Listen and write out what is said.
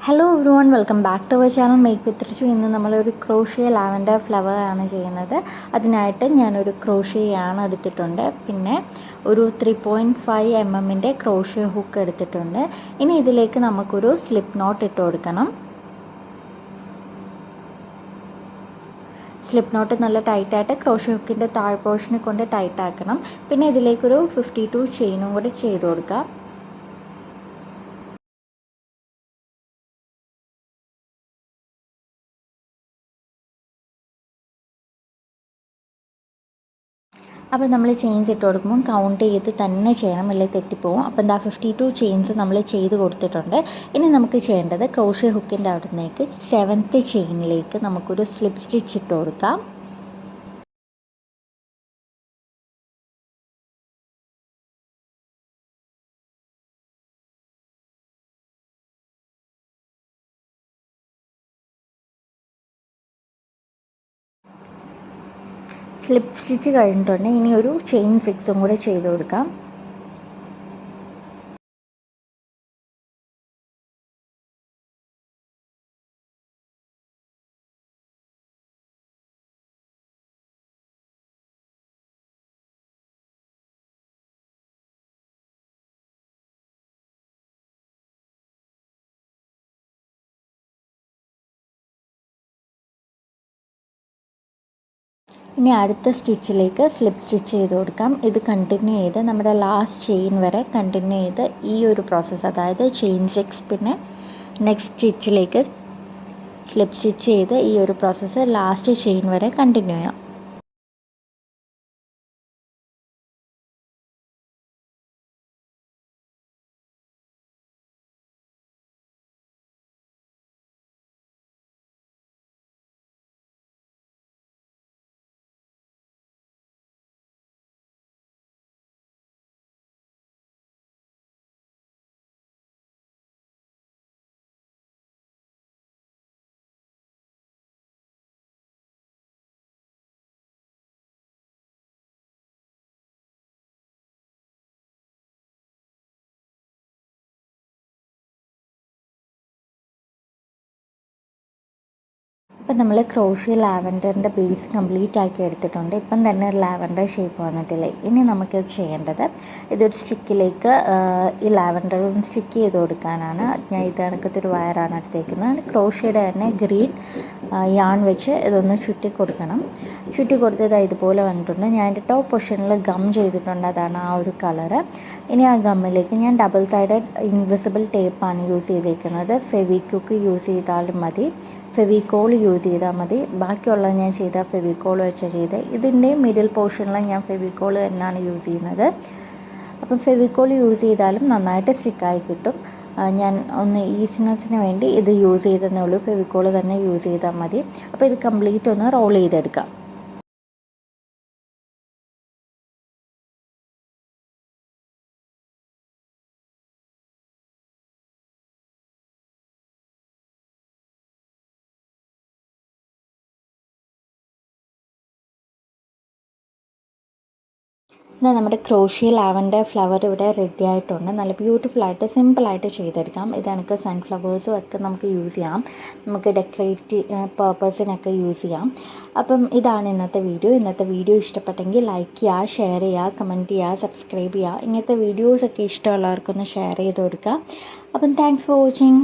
Hello everyone, welcome back to our channel make with Richu. ഇന്ന് നമ്മളൊരു crochet lavender flower ആണ് ചെയ്യുന്നത്. അതിനായിട്ട് ഞാനൊരു ക്രോഷ്യ യാൺ എടുത്തിട്ടുണ്ട്, പിന്നെ ഒരു 3.5 mm ക്രോഷ്യ ഹുക്ക് എടുത്തിട്ടുണ്ട്. ഇനി ഇതിലേക്ക് നമുക്കൊരു സ്ലിപ്പ് നോട്ട് ഇട്ട് കൊടുക്കണം. സ്ലിപ്പ് നോട്ട് നല്ല ടൈറ്റായിട്ട് ക്രോഷ്യ ഹുക്കിൻ്റെ താഴ് പോർഷനെ കൊണ്ട് ടൈറ്റ് ആക്കണം. പിന്നെ ഇതിലേക്കൊരു 52 ചെയിനും കൂടി ചെയ്ത് കൊടുക്കാം. അപ്പോൾ നമ്മൾ ചെയിൻസ് ഇട്ട് കൊടുക്കുമ്പോൾ കൗണ്ട് ചെയ്ത് തന്നെ ചെയ്യണം, അല്ലെങ്കിൽ തെറ്റിപ്പോവും. അപ്പോൾ എന്താ 52 ചെയിൻസ് നമ്മൾ ചെയ്ത് കൊടുത്തിട്ടുണ്ട്. ഇനി നമുക്ക് ചെയ്യേണ്ടത് ക്രോഷ്യ ഹുക്കിൻ്റെ അവിടേക്ക് 7th ചെയിനിലേക്ക് നമുക്കൊരു സ്ലിപ്പ് സ്റ്റിച്ച് ഇട്ട് കൊടുക്കാം. സ്ലിപ്പ് സ്റ്റിച്ച് കഴിഞ്ഞിട്ടുണ്ട്. ഇനി ഒരു ചെയിൻ 6ഉം കൂടെ ചെയ്ത് കൊടുക്കാം. ഇനി അടുത്ത സ്റ്റിച്ചിലേക്ക് സ്ലിപ്പ് സ്റ്റിച്ച് ചെയ്ത് കൊടുക്കാം. ഇത് കണ്ടിന്യൂ ചെയ്ത് നമ്മുടെ ലാസ്റ്റ് ചെയിൻ വരെ കണ്ടിന്യൂ ചെയ്ത് ഈ ഒരു പ്രോസസ്സ്, അതായത് ചെയിൻ 6 പിന്നെ നെക്സ്റ്റ് സ്റ്റിച്ചിലേക്ക് സ്ലിപ്പ് സ്റ്റിച്ച് ചെയ്ത് ഈ ഒരു പ്രോസസ്സ് ലാസ്റ്റ് ചെയിൻ വരെ കണ്ടിന്യൂ ചെയ്യാം. ഇപ്പം നമ്മൾ ക്രോഷ്യ ലാവൻഡറിൻ്റെ ബേസ് കംപ്ലീറ്റ് ആക്കി എടുത്തിട്ടുണ്ട്. ഇപ്പം തന്നെ ഒരു ലാവൻഡർ ഷേപ്പ് വന്നിട്ടില്ലേ. ഇനി നമുക്കിത് ചെയ്യേണ്ടത് ഇതൊരു സ്റ്റിക്കിലേക്ക് ഈ ലാവൻഡർ ഒന്ന് സ്റ്റിക്ക് ചെയ്ത് കൊടുക്കാനാണ്. ഞാൻ ഇത് കണക്കത്തൊരു വയറാണ് എടുത്തേക്കുന്നത്. ക്രോഷ്യയുടെ തന്നെ ഗ്രീൻ യാൺ വെച്ച് ഇതൊന്ന് ചുറ്റി കൊടുക്കണം. ചുറ്റി കൊടുത്തത് ഇതുപോലെ വന്നിട്ടുണ്ട്. ഞാൻ എൻ്റെ ടോപ്പ് പൊസിഷനിൽ ഗം ചെയ്തിട്ടുണ്ട്, അതാണ് ആ ഒരു കളറ്. ഇനി ആ ഗമ്മിലേക്ക് ഞാൻ ഡബിൾ സൈഡഡ് ഇൻവിസിബിൾ ടേപ്പാണ് യൂസ് ചെയ്തേക്കുന്നത്. ഫെവിക്വിക്ക് യൂസ് ചെയ്താലും മതി, ഫെവിക്കോൾ യൂസ് ചെയ്താൽ മതി. ബാക്കിയുള്ള ഞാൻ ചെയ്ത ഫെവിക്കോൾ വെച്ചാണ് ചെയ്തത്. ഇതിൻ്റെ മിഡിൽ പോർഷനിൽ ഞാൻ ഫെവിക്കോൾ തന്നെയാണ് യൂസ് ചെയ്യുന്നത്. അപ്പം ഫെവിക്കോൾ യൂസ് ചെയ്താലും നന്നായിട്ട് സ്റ്റിക്കായി കിട്ടും. ഞാൻ ഒന്ന് ഈസിനെസ്സിന് വേണ്ടി ഇത് യൂസ് ചെയ്തതേ ഉള്ളൂ. ഫെവിക്കോൾ തന്നെ യൂസ് ചെയ്താൽ മതി. അപ്പോൾ ഇത് കംപ്ലീറ്റ് ഒന്ന് റോൾ ചെയ്തെടുക്കാം. എന്നാൽ നമ്മുടെ ക്രോഷ്യ ലാവൻഡർ ഫ്ലവർ ഇവിടെ റെഡി ആയിട്ടുണ്ട്. നല്ല ബ്യൂട്ടിഫുള്ളായിട്ട് സിമ്പിളായിട്ട് ചെയ്തെടുക്കാം. ഇത് നമുക്ക് സൺഫ്ലവേഴ്സും ഒക്കെ നമുക്ക് യൂസ് ചെയ്യാം, നമുക്ക് ഡെക്കറേറ്റീവ് പർപ്പസിനൊക്കെ യൂസ് ചെയ്യാം. അപ്പം ഇതാണ് ഇന്നത്തെ വീഡിയോ. ഇന്നത്തെ വീഡിയോ ഇഷ്ടപ്പെട്ടെങ്കിൽ ലൈക്ക് ചെയ്യുക, ഷെയർ ചെയ്യുക, കമൻറ്റ് ചെയ്യുക, സബ്സ്ക്രൈബ് ചെയ്യുക. ഇങ്ങനത്തെ വീഡിയോസൊക്കെ ഇഷ്ടമുള്ളവർക്കൊന്ന് ഷെയർ ചെയ്ത് കൊടുക്കുക. അപ്പം താങ്ക്സ് ഫോർ വാച്ചിങ്.